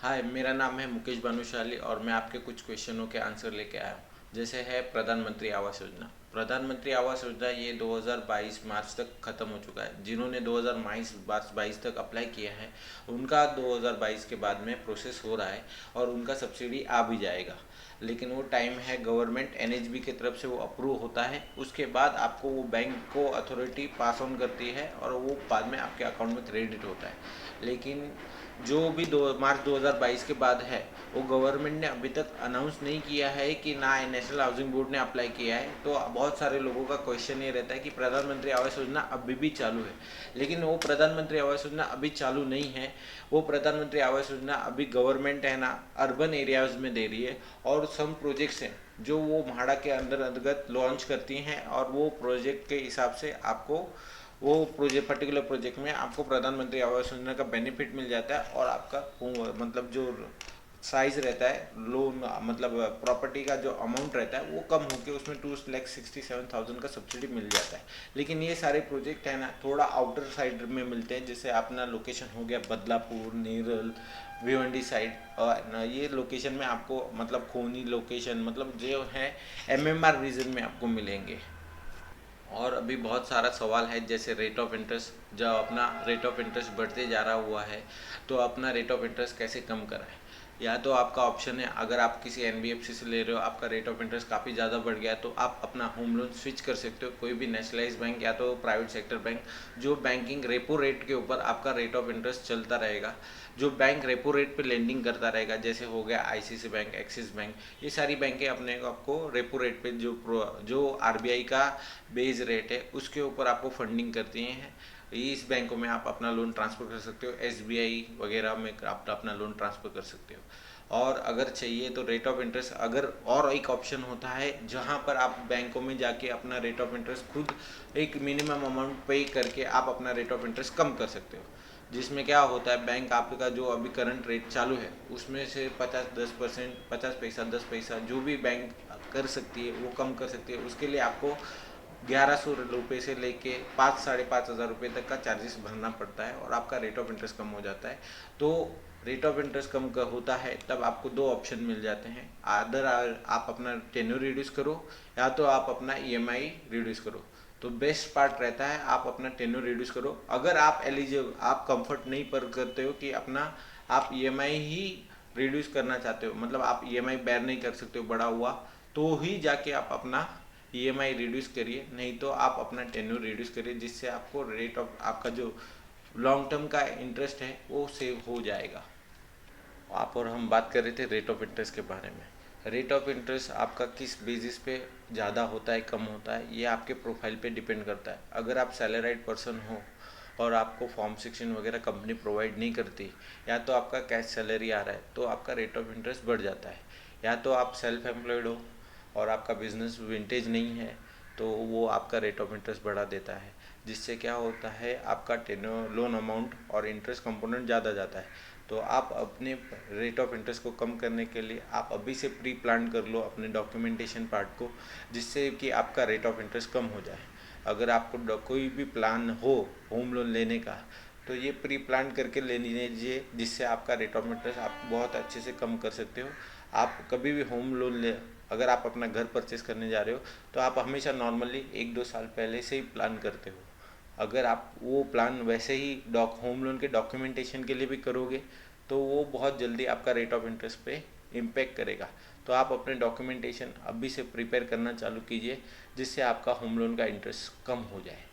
हाय, मेरा नाम है मुकेश भानुशाली और मैं आपके कुछ क्वेश्चनों के आंसर लेके आया हूँ। जैसे है प्रधानमंत्री आवास योजना। प्रधानमंत्री आवास योजना ये 2022 मार्च तक ख़त्म हो चुका है। जिन्होंने 2022 मार्च 22 तक अप्लाई किया है उनका 2022 के बाद में प्रोसेस हो रहा है और उनका सब्सिडी आ भी जाएगा। लेकिन वो टाइम है, गवर्नमेंट एनएचबी की तरफ से वो अप्रूव होता है, उसके बाद आपको वो बैंक को अथॉरिटी पास ऑन करती है और वो बाद में आपके अकाउंट में क्रेडिट होता है। लेकिन जो भी दो मार्च 2022 के बाद है वो गवर्नमेंट ने अभी तक अनाउंस नहीं किया है कि ना नेशनल हाउसिंग बोर्ड ने अप्लाई किया है। तो बहुत सारे लोगों का क्वेश्चन ये रहता है कि प्रधानमंत्री आवास योजना अभी भी चालू है, लेकिन वो प्रधानमंत्री आवास योजना अभी चालू नहीं है। वो प्रधानमंत्री आवास योजना अभी गवर्नमेंट है ना अर्बन एरियाज में दे रही है और सम प्रोजेक्ट्स हैं जो वो म्हाडा के अंतर्गत लॉन्च करती हैं और वो प्रोजेक्ट के हिसाब से आपको वो प्रोजेक्ट पर्टिकुलर प्रोजेक्ट में आपको प्रधानमंत्री आवास योजना का बेनिफिट मिल जाता है और आपका मतलब जो साइज रहता है लोन मतलब प्रॉपर्टी का जो अमाउंट रहता है वो कम होकर उसमें 2,67,000 का सब्सिडी मिल जाता है। लेकिन ये सारे प्रोजेक्ट है ना थोड़ा आउटर साइड में मिलते हैं, जैसे अपना लोकेशन हो गया बदलापुर, नेरल, भिवंडी साइड। और ये लोकेशन में आपको मतलब खोनी लोकेशन मतलब जो है एमएमआर रीजन में आपको मिलेंगे। और अभी बहुत सारा सवाल है, जैसे रेट ऑफ इंटरेस्ट, जब अपना रेट ऑफ इंटरेस्ट बढ़ते जा रहा हुआ है तो अपना रेट ऑफ इंटरेस्ट कैसे कम कराएं। या तो आपका ऑप्शन है, अगर आप किसी एनबीएफसी से ले रहे हो, आपका रेट ऑफ इंटरेस्ट काफ़ी ज़्यादा बढ़ गया है तो आप अपना होम लोन स्विच कर सकते हो कोई भी नेशनलाइज बैंक या तो प्राइवेट सेक्टर बैंक, जो बैंकिंग रेपो रेट के ऊपर आपका रेट ऑफ इंटरेस्ट चलता रहेगा। जो बैंक रेपो रेट पे लेंडिंग करता रहेगा, जैसे हो गया आईसीसी बैंक, एक्सिस बैंक, ये सारी बैंकें अपने आपको रेपो रेट पे जो आरबीआई का बेस रेट है उसके ऊपर आपको फंडिंग करती हैं। इस बैंकों में आप अपना लोन ट्रांसफ़र कर सकते हो, एसबीआई वगैरह में आप अपना लोन ट्रांसफ़र कर सकते हो। और अगर चाहिए तो रेट ऑफ इंटरेस्ट, अगर और एक ऑप्शन होता है जहां पर आप बैंकों में जाके अपना रेट ऑफ इंटरेस्ट खुद एक मिनिमम अमाउंट पे करके आप अपना रेट ऑफ इंटरेस्ट कम कर सकते हो। जिसमें क्या होता है, बैंक आपका जो अभी करंट रेट चालू है उसमें से 50-10%, 50 पैसा 10 पैसा जो भी बैंक कर सकती है वो कम कर सकती है। उसके लिए आपको 1,100 रुपये से लेके 5-5,500 रुपये तक का चार्जेस भरना पड़ता है और आपका रेट ऑफ इंटरेस्ट कम हो जाता है। तो रेट ऑफ इंटरेस्ट कम होता है तब आपको दो ऑप्शन मिल जाते हैं, अदर आप अपना टेन्योर रिड्यूस करो या तो आप अपना ईएमआई रिड्यूस करो। तो बेस्ट पार्ट रहता है आप अपना टेन्योर रिड्यूस करो। अगर आप एलिजिबल, आप कंफर्ट नहीं पर करते हो कि अपना आप ईएमआई ही रिड्यूस करना चाहते हो, मतलब आप ईएमआई बेयर नहीं कर सकते हो बड़ा हुआ, तो ही जाके आप अपना ईएमआई रिड्यूस करिए, नहीं तो आप अपना टेन्योर रिड्यूस करिए, जिससे आपको रेट ऑफ आपका जो लॉन्ग टर्म का इंटरेस्ट है वो सेव हो जाएगा। आप और हम बात कर रहे थे रेट ऑफ इंटरेस्ट के बारे में। रेट ऑफ इंटरेस्ट आपका किस बेसिस पे ज़्यादा होता है कम होता है ये आपके प्रोफाइल पे डिपेंड करता है। अगर आप सैलराइड पर्सन हो और आपको फॉर्म 16 वगैरह कंपनी प्रोवाइड नहीं करती, या तो आपका कैश सैलरी आ रहा है तो आपका रेट ऑफ इंटरेस्ट बढ़ जाता है, या तो आप सेल्फ एम्प्लॉयड हो और आपका बिजनेस विंटेज नहीं है तो वो आपका रेट ऑफ इंटरेस्ट बढ़ा देता है। जिससे क्या होता है, आपका टेन्योर लोन अमाउंट और इंटरेस्ट कंपोनेंट ज़्यादा जाता है। तो आप अपने रेट ऑफ इंटरेस्ट को कम करने के लिए आप अभी से प्री प्लान कर लो अपने डॉक्यूमेंटेशन पार्ट को, जिससे कि आपका रेट ऑफ इंटरेस्ट कम हो जाए। अगर आपको कोई भी प्लान हो होम लोन लेने का तो ये प्री प्लान करके ले लीजिए, जिससे आपका रेट ऑफ इंटरेस्ट आप बहुत अच्छे से कम कर सकते हो। आप कभी भी होम लोन ले, अगर आप अपना घर परचेस करने जा रहे हो तो आप हमेशा नॉर्मली 1-2 साल पहले से ही प्लान करते हो। अगर आप वो प्लान वैसे ही होम लोन के डॉक्यूमेंटेशन के लिए भी करोगे तो वो बहुत जल्दी आपका रेट ऑफ इंटरेस्ट पे इम्पेक्ट करेगा। तो आप अपने डॉक्यूमेंटेशन अभी से प्रिपेयर करना चालू कीजिए, जिससे आपका होम लोन का इंटरेस्ट कम हो जाए।